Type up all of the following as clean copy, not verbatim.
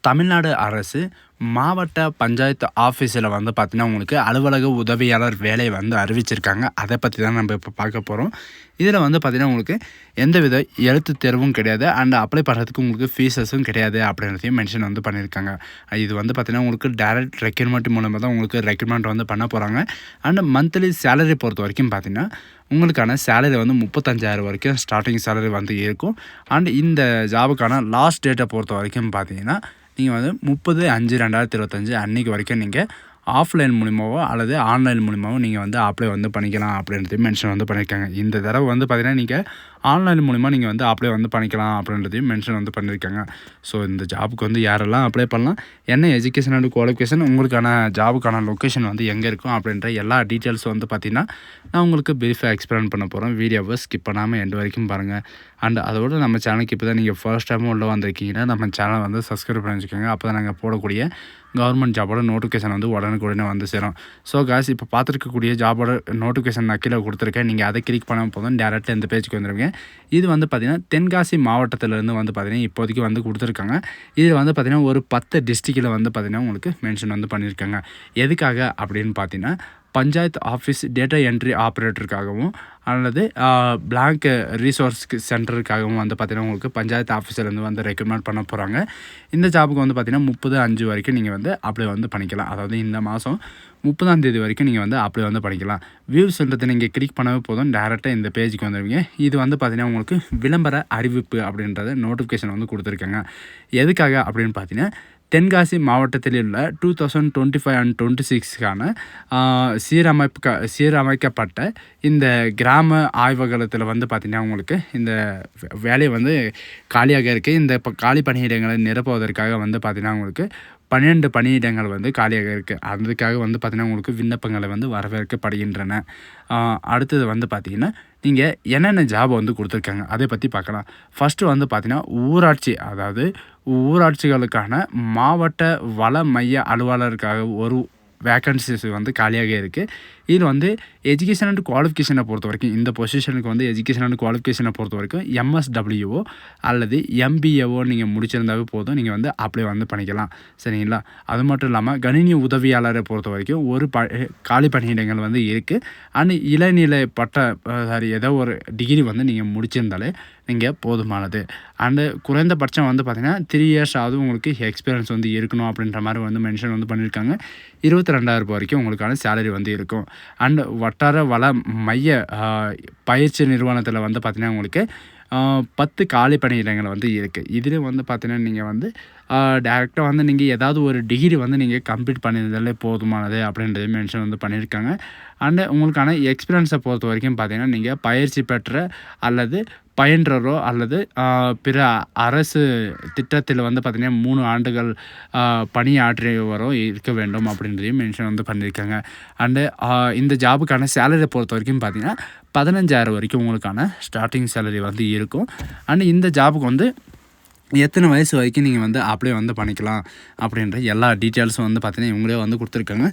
தமிழ்நாடு அரசு மாவட்ட பஞ்சாயத்து ஆஃபீஸில் வந்து பார்த்திங்கன்னா உங்களுக்கு அலுவலக உதவியாளர் வேலையை வந்து அறிவிச்சிருக்காங்க. அதை பற்றி தான் நம்ம இப்போ பார்க்க போகிறோம். இதில் வந்து பார்த்திங்கன்னா உங்களுக்கு எந்தவித எழுத்து தேர்வும் கிடையாது, அண்ட் அப்ளை பண்ணுறதுக்கு உங்களுக்கு ஃபீஸஸும் கிடையாது அப்படின்றதையும் மென்ஷன் வந்து பண்ணியிருக்காங்க. இது வந்து பார்த்திங்கன்னா உங்களுக்கு டைரக்ட் ரெக்ரூட்மெண்ட் மூலமாக தான் உங்களுக்கு ரெக்ரூட்மெண்ட் வந்து பண்ண போகிறாங்க. அண்ட் மந்த்லி சேலரி பொறுத்த வரைக்கும் பார்த்திங்கன்னா உங்களுக்கான சேலரி வந்து 35,000 வரைக்கும் ஸ்டார்டிங் சேலரி வந்து இருக்கும். அண்ட் இந்த ஜாபுக்கான லாஸ்ட் டேட்டை பொறுத்த வரைக்கும் பார்த்திங்கன்னா நீங்கள் வந்து 30/5/2025 அன்றைக்கி வரைக்கும் நீங்கள் ஆஃப்லைன் மூலிமாவோ அல்லது ஆன்லைன் மூலிமாவோ நீங்கள் வந்து அப்ளை வந்து பண்ணிக்கலாம் அப்படின்றதையும் மென்ஷன் வந்து பண்ணியிருக்காங்க. இந்த தடவை வந்து பார்த்திங்கன்னா நீங்கள் ஆன்லைன் மூலிமா நீங்கள் வந்து அப்ளை வந்து பண்ணிக்கலாம் அப்படின்றதையும் மென்ஷன் வந்து பண்ணியிருக்காங்க. ஸோ இந்த ஜாபுக்கு வந்து யாரெல்லாம் அப்ளை பண்ணலாம், என்ன எஜுகேஷன் அண்ட் குவாலிஃபிகேஷன், உங்களுக்கான ஜாபுக்கான லொக்கேஷன் வந்து எங்கே இருக்கும் அப்படின்ற எல்லா டீட்டெயில்ஸும் வந்து பார்த்திங்கன்னா நான் உங்களுக்கு பிரீஃபாக எக்ஸ்பிளைன் பண்ண போகிறோம். வீடியோவை ஸ்கிப் பண்ணாமல் எண்ட் வரைக்கும் பாருங்கள். அண்ட் அதோடு நம்ம சேனலுக்கு இப்போ தான் நீங்கள் ஃபர்ஸ்ட் டைமும் உள்ளே வந்திருக்கீங்கன்னா நம்ம சேனலை வந்து சப்ஸ்கிரைப் பண்ணி வச்சுக்கோங்க. அப்போ தான் நாங்கள் போடக்கூடிய கவர்மெண்ட் ஜாபோட நோட்டிஃபிகேஷன் வந்து உடனுக்குடனே வந்து சேரும். ஸோ காய்ஸ், இப்போ பார்த்துருக்கக்கூடிய ஜாபோட நோட்டிஃபிகேஷன் நான் கீழே கொடுத்துருக்கேன். நீங்கள் அதை கிளிக் பண்ண போதும் டேரெக்டாக இந்த பேஜுக்கு வந்துடுவீங்க. இது வந்து பார்த்திங்கன்னா தென்காசி மாவட்டத்திலேருந்து வந்து பார்த்திங்கன்னா இப்போதைக்கு வந்து கொடுத்துருக்காங்க. இதில் வந்து பார்த்திங்கன்னா ஒரு 10 டிஸ்ட்ரிக்டில் வந்து பார்த்திங்கன்னா உங்களுக்கு மென்ஷன் வந்து பண்ணியிருக்காங்க. எதுக்காக அப்படின்னு பார்த்தீங்கன்னா பஞ்சாயத்து ஆஃபீஸ் டேட்டா என்ட்ரி ஆப்ரேட்டருக்காகவும் அல்லது பிளாங்க் ரிசோர்ஸ் சென்டருக்காகவும் வந்து பார்த்திங்கன்னா உங்களுக்கு பஞ்சாயத்து ஆஃபீஸர்லேருந்து வந்து ரெக்ரூட்மெண்ட் பண்ண போகிறாங்க. இந்த ஜாபுக்கு வந்து பார்த்திங்கன்னா 30/5 வரைக்கும் நீங்கள் வந்து அப்ளை வந்து பண்ணிக்கலாம். அதாவது இந்த மாதம் 30ஆம் தேதி வரைக்கும் நீங்கள் வந்து அப்ளை வந்து பண்ணிக்கலாம். வியூஸ்ன்றதை நீங்கள் கிளிக் பண்ணவே போதும் டேரெக்டாக இந்த பேஜுக்கு வந்துடுவீங்க. இது வந்து பார்த்திங்கன்னா உங்களுக்கு விளம்பர அறிவிப்பு அப்படின்றத நோட்டிஃபிகேஷன் வந்து கொடுத்துருக்காங்க. எதுக்காக அப்படின்னு பார்த்தீங்கன்னா தென்காசி மாவட்டத்தில் உள்ள 2025 அண்ட் 26க்கான சீரமைக்கப்பட்ட இந்த கிராம ஆய்வகத்தில் வந்து பார்த்திங்கன்னா உங்களுக்கு இந்த வேலையை வந்து காலியாக இருக்குது. இந்த காலி பணியிடங்களை நிரப்புவதற்காக வந்து பார்த்திங்கன்னா உங்களுக்கு 12 பணியிடங்கள் வந்து காலியாக இருக்குது. அதுக்காக வந்து பார்த்திங்கன்னா உங்களுக்கு விண்ணப்பங்களை வந்து வரவேற்கப்படுகின்றன. அடுத்தது வந்து பார்த்திங்கன்னா நீங்கள் என்னென்ன ஜாப் வந்து கொடுத்துருக்காங்க அதை பற்றி பார்க்கலாம். ஃபஸ்ட்டு வந்து பார்த்திங்கன்னா ஊராட்சி, அதாவது ஊராட்சிகளுக்கான மாவட்ட வள மைய அலுவலருக்காக ஒரு வேக்கன்சிஸ் வந்து காலியாக இருக்குது. இதில் வந்து எஜுகேஷன் அண்ட் குவாலிஃபிகேஷனை பொறுத்த வரைக்கும் இந்த பொசிஷனுக்கு வந்து எஜுகேஷன் அண்ட் குவாலிஃபிகேஷனை பொறுத்த வரைக்கும் MSWO அல்லது MBAவோ நீங்கள் முடிச்சிருந்தாவே போதும், நீங்கள் வந்து அப்ளை வந்து பண்ணிக்கலாம். சரிங்களா? அது மட்டும் இல்லாமல் கணினி உதவியாளரை பொறுத்த வரைக்கும் ஒரு காலி பணியிடங்கள் வந்து இருக்குது. அண்ட் இளநிலை ஏதோ ஒரு டிகிரி வந்து நீங்கள் முடிச்சிருந்தாலே நீங்கள் போதுமானது. அண்டு குறைந்தபட்சம் வந்து பார்த்திங்கன்னா 3 இயர்ஸ் ஆகுது உங்களுக்கு எக்ஸ்பீரியன்ஸ் வந்து இருக்கணும் அப்படின்ற மாதிரி வந்து மென்ஷன் வந்து பண்ணியிருக்காங்க. 22,000 வரைக்கும் உங்களுக்கான சேலரி வந்து இருக்கும். அண்டு வட்டார வள மைய பயிற்சி நிறுவனத்தில் வந்து பார்த்திங்கன்னா உங்களுக்கு 10 காலி பணியிடங்கள் வந்து இருக்குது. இதில் வந்து பார்த்திங்கன்னா நீங்கள் வந்து டேரெக்டாக வந்து நீங்கள் ஏதாவது ஒரு டிகிரி வந்து நீங்கள் கம்ப்ளீட் பண்ணியிருந்தாலே போதுமானது அப்படின்றது மென்ஷன் வந்து பண்ணியிருக்காங்க. அண்டு உங்களுக்கான எக்ஸ்பீரியன்ஸை பொறுத்த வரைக்கும் பார்த்திங்கன்னா நீங்கள் பயிற்சி பெற்ற அல்லது பயின்றரோ அல்லது பிற அரசு திட்டத்தில் வந்து பார்த்திங்கன்னா 3 ஆண்டுகள் பணியாற்றியவரோ இருக்க வேண்டும் அப்படின்றதையும் மென்ஷன் வந்து பண்ணியிருக்காங்க. அண்டு இந்த ஜாபுக்கான சேலரியை பொறுத்த வரைக்கும் பார்த்திங்கன்னா 15,000 வரைக்கும் உங்களுக்கான ஸ்டார்டிங் சேலரி வந்து இருக்கும். அண்டு இந்த ஜாபுக்கு வந்து எத்தனை வயசு வரைக்கும் நீங்கள் வந்து அப்ளை வந்து பண்ணிக்கலாம் அப்படின்ற எல்லா டீட்டெயில்ஸும் வந்து பார்த்திங்கன்னா இவங்களே வந்து கொடுத்துருக்காங்க.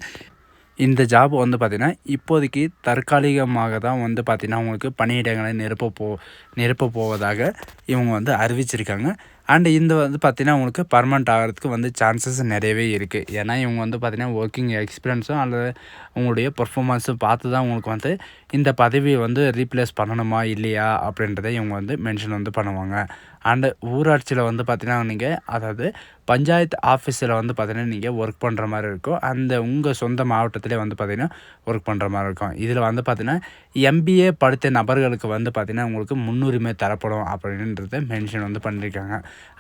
இந்த ஜாப் வந்து பார்த்திங்கன்னா இப்போதைக்கு தற்காலிகமாக தான் வந்து பார்த்திங்கன்னா உங்களுக்கு பணியிடங்களை நிரப்ப போவதாக இவங்க வந்து அறிவிச்சிருக்காங்க. அண்டு இந்த வந்து பார்த்திங்கன்னா உங்களுக்கு பர்மனெண்ட் ஆகிறதுக்கு வந்து சான்சஸ் நிறையவே இருக்குது. ஏன்னா இவங்க வந்து பார்த்திங்கன்னா ஒர்க்கிங் எக்ஸ்பீரியன்ஸும் அல்லது உங்களுடைய பர்ஃபார்மன்ஸும் பார்த்து தான் உங்களுக்கு வந்து இந்த பதவியை வந்து ரீப்ளேஸ் பண்ணணுமா இல்லையா அப்படின்றத இவங்க வந்து மென்ஷன் வந்து பண்ணுவாங்க. அண்டு ஊராட்சியில் வந்து பார்த்திங்கன்னா நீங்கள் அதாவது பஞ்சாயத்து ஆஃபீஸில் வந்து பார்த்திங்கன்னா நீங்கள் ஒர்க் பண்ணுற மாதிரி இருக்கும். அந்த உங்கள் சொந்த மாவட்டத்திலே வந்து பார்த்திங்கன்னா ஒர்க் பண்ணுற மாதிரி இருக்கும். இதில் வந்து பார்த்திங்கன்னா MBA படித்த நபர்களுக்கு வந்து பார்த்திங்கன்னா உங்களுக்கு முன்னுரிமை தரப்படும் அப்படின்றத மென்ஷன் வந்து பண்ணியிருக்காங்க.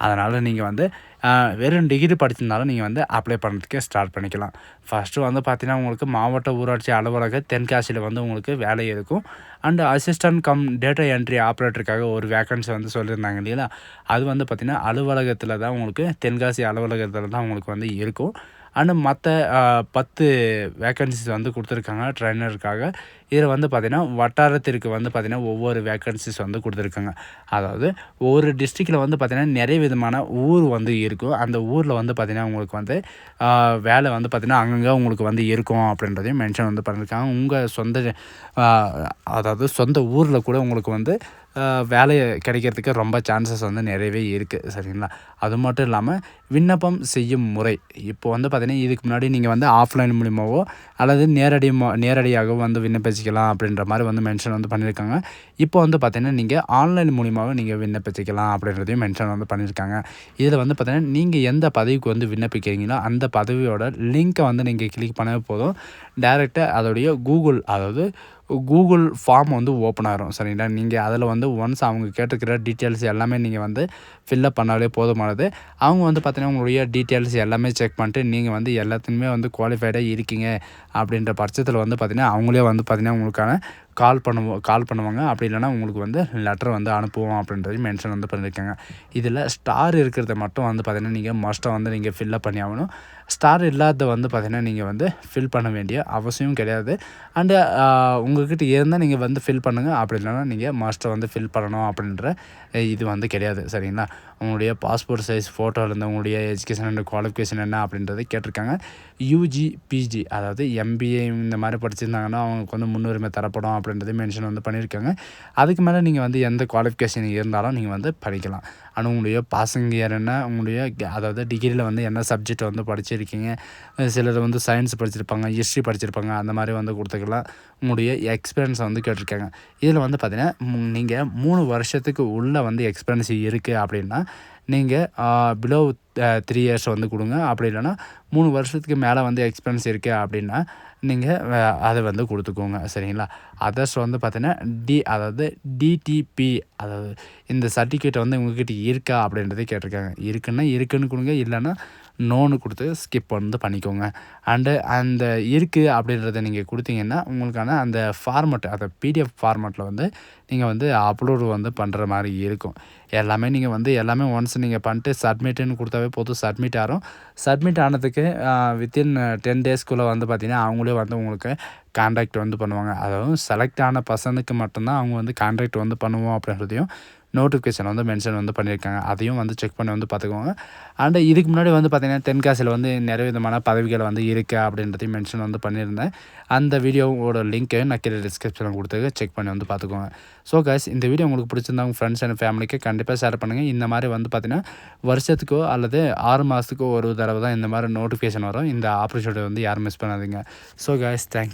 அதனால் நீங்கள் வந்து வெறும் டிகிரி படிச்சிருந்தாலும் நீங்கள் வந்து அப்ளை பண்ணுறதுக்கே ஸ்டார்ட் பண்ணிக்கலாம். ஃபஸ்ட்டு வந்து பார்த்திங்கன்னா உங்களுக்கு மாவட்ட ஊராட்சி அலுவலக தென்காசியில் வந்து உங்களுக்கு வேலை இருக்கும். அண்டு அசிஸ்டன்ட் டேட்டா என்ட்ரி ஆப்ரேட்டருக்காக ஒரு வேக்கன்சி வந்து சொல்லியிருந்தாங்க இல்லைங்களா? அது வந்து பார்த்திங்கன்னா அலுவலகத்தில் தான் உங்களுக்கு தென்காசி அலுவலகத்தில் தான் உங்களுக்கு வந்து இருக்கும். அண்டு மற்ற 10 வேக்கன்சிஸ் வந்து கொடுத்துருக்காங்க ட்ரைனருக்காக. இதில் வந்து பார்த்திங்கன்னா வட்டாரத்திற்கு வந்து பார்த்திங்கன்னா ஒவ்வொரு வேக்கன்சிஸ் வந்து கொடுத்துருக்காங்க. அதாவது ஒவ்வொரு டிஸ்ட்ரிக்டில் வந்து பார்த்திங்கன்னா நிறைய விதமான ஊர் வந்து இருக்கும். அந்த ஊரில் வந்து பார்த்திங்கன்னா உங்களுக்கு வந்து வேலை வந்து பார்த்திங்கன்னா அங்கங்கே உங்களுக்கு வந்து இருக்கும் அப்படின்றதையும் மென்ஷன் வந்து பண்ணியிருக்காங்க. உங்கள் சொந்த அதாவது சொந்த ஊரில் கூட உங்களுக்கு வந்து வேலை கிடைக்கிறதுக்கு ரொம்ப சான்சஸ் வந்து நிறையவே இருக்குது சரிங்களா. அது மட்டும் இல்லாமல் விண்ணப்பம் செய்யும் முறை இப்போ வந்து பார்த்திங்கன்னா இதுக்கு முன்னாடி நீங்கள் வந்து ஆஃப்லைன் மூலிமாவோ அல்லது நேரடியாகவோ வந்து விண்ணப்பிச்சிக்கலாம் அப்படின்ற மாதிரி வந்து மென்ஷன் வந்து பண்ணியிருக்காங்க. இப்போ வந்து பார்த்திங்கன்னா நீங்கள் ஆன்லைன் மூலிமாவே நீங்கள் விண்ணப்பிச்சிக்கலாம் அப்படின்றதையும் மென்ஷன் வந்து பண்ணியிருக்காங்க. இதில் வந்து பார்த்திங்கன்னா நீங்கள் எந்த பதவிக்கு வந்து விண்ணப்பிக்கிறீங்களோ அந்த பதவியோட லிங்க்கை வந்து நீங்கள் கிளிக் பண்ணவே போதும். டைரெக்டாக அதோடைய கூகுள் ஃபார்ம் வந்து ஓப்பன் ஆகிரும் சரிங்களா. நீங்கள் அதில் வந்து ஒன்ஸ் அவங்க கேட்டுக்கிற டீட்டெயில்ஸ் எல்லாமே நீங்கள் வந்து ஃபில்லப் பண்ணாலே போதுமானது. அவங்க வந்து பார்த்திங்கன்னா உங்களுடைய டீட்டெயில்ஸ் எல்லாமே செக் பண்ணிட்டு நீங்கள் வந்து எல்லாத்துக்குமே வந்து குவாலிஃபைடாக இருக்கீங்க அப்படின்ற பட்சத்தில் வந்து பார்த்திங்கன்னா அவங்களே வந்து பார்த்திங்கன்னா உங்களுக்கான கால் பண்ணுவாங்க. அப்படி இல்லைனா உங்களுக்கு வந்து லெட்டர் வந்து அனுப்புவோம் அப்படின்றதையும் மென்ஷன் வந்து பண்ணியிருக்காங்க. இதில் ஸ்டார் இருக்கிறத மட்டும் வந்து பார்த்திங்கன்னா நீங்கள் மஸ்ட்டாக வந்து நீங்கள் ஃபில்லப் பண்ணி ஆகணும். ஸ்டார் இல்லாத வந்து பார்த்திங்கன்னா நீங்கள் வந்து ஃபில் பண்ண வேண்டிய அவசியம் கிடையாது. அண்டு உங்கள்கிட்ட இருந்தால் நீங்கள் வந்து ஃபில் பண்ணுங்கள். அப்படி இல்லைனா நீங்கள் மஸ்ட்டை வந்து ஃபில் பண்ணணும் அப்படின்ற இது வந்து கிடையாது சரிங்களா. உங்களுடைய பாஸ்போர்ட் சைஸ் ஃபோட்டோவில் இருந்து உங்களுடைய எஜுகேஷன் அண்ட் குவாலிஃபிகேஷன் என்ன அப்படின்றத கேட்டிருக்காங்க. யூஜி பிஜி அதாவது எம்பிஏ இந்த மாதிரி படிச்சிருந்தாங்கன்னா அவங்களுக்கு வந்து முன்னுரிமை தரப்படும் அப்படின்றது மென்ஷன் வந்து பண்ணியிருக்காங்க. அதுக்கு மேலே நீங்கள் வந்து எந்த குவாலிஃபிகேஷன் இருந்தாலும் நீங்கள் வந்து படிக்கலாம். ஆனால் உங்களுடைய பாசிங் இயர் என்ன, உங்களுடைய அதாவது டிகிரியில் வந்து என்ன சப்ஜெக்ட் வந்து படிச்சிருக்கீங்க, சிலர் வந்து சயின்ஸ் படிச்சிருப்பாங்க, ஹிஸ்ட்ரி படிச்சிருப்பாங்க, அந்த மாதிரி வந்து கொடுத்துக்கலாம். உங்களுடைய எக்ஸ்பீரியன்ஸை வந்து கேட்டிருக்காங்க. இதில் வந்து பார்த்திங்கன்னா நீங்கள் 3 வருஷத்துக்கு உள்ளே வந்து எக்ஸ்பீரியன்ஸ் இருக்குது அப்படின்னா நீங்கள் பிலோ 3 இயர்ஸ் வந்து கொடுங்க. அப்படி இல்லைனா 3 வருஷத்துக்கு மேலே வந்து எக்ஸ்பீரியன்ஸ் இருக்குது அப்படின்னா நீங்கள் அதை வந்து கொடுத்துக்கோங்க சரிங்களா. அதர்ஸ் வந்து பார்த்திங்கன்னா அதாவது டிடிபி அதாவது இந்த சர்டிஃபிகேட் வந்து உங்கள்கிட்ட இருக்கா அப்படின்றதே கேட்டிருக்காங்க. இருக்குன்னு கொடுங்க, இல்லைன்னா நோன்னு கொடுத்து ஸ்கிப் வந்து பண்ணிக்கோங்க. அண்டு அந்த இருக்குது அப்படின்றத நீங்கள் கொடுத்தீங்கன்னா உங்களுக்கான அந்த ஃபார்மெட் அந்த பிடிஎஃப் ஃபார்மெட்டில் வந்து நீங்கள் வந்து அப்லோடு வந்து பண்ணுற மாதிரி இருக்கும். எல்லாமே ஒன்ஸ் நீங்கள் பண்ணிட்டு சப்மிட்டுன்னு கொடுத்தாவே போதும், சப்மிட் ஆகும். சப்மிட் ஆனதுக்கு வித்தின் 10 டேஸ்க்குள்ளே வந்து பார்த்திங்கன்னா அவங்களே வந்து உங்களுக்கு கான்டாக்ட் வந்து பண்ணுவாங்க. அதாவது செலக்ட் ஆன பர்சனுக்கு மட்டும்தான் அவங்க வந்து கான்டாக்ட் வந்து பண்ணுவோம் அப்படின்றதையும் நோட்டிஃபிகேஷன் வந்து மென்ஷன் வந்து பண்ணியிருக்காங்க. அதையும் வந்து செக் பண்ணி வந்து பார்த்துக்கோங்க. அண்டு இதுக்கு முன்னாடி வந்து பார்த்திங்கன்னா தென்காசியில் வந்து நிறைய விதமான பதவிகள் வந்து இருக்குது அப்படின்றதையும் மென்ஷன் வந்து பண்ணியிருந்தேன். அந்த வீடியோவோட லிங்க்கை நான் கீழே டிஸ்கிரிப்ஷனில் கொடுத்து செக் பண்ணி வந்து பார்த்துக்கோங்க. ஸோ கைஸ், இந்த வீடியோ உங்களுக்கு பிடிச்சிருந்தா உங்கள் ஃப்ரெண்ட்ஸ் அண்ட் ஃபேமிலிக்கு கண்டிப்பாக ஷேர் பண்ணுங்கள். இந்த மாதிரி வந்து பார்த்திங்கன்னா வருஷத்துக்கோ அல்லது 6 மாதத்துக்கோ ஒரு தடவை தான் இந்த மாதிரி நோட்டிஃபிகேஷன் வரும். இந்த ஆப்பர்ச்சுனிட்டி வந்து யாரும் மிஸ் பண்ணாதீங்க. So guys, thank you.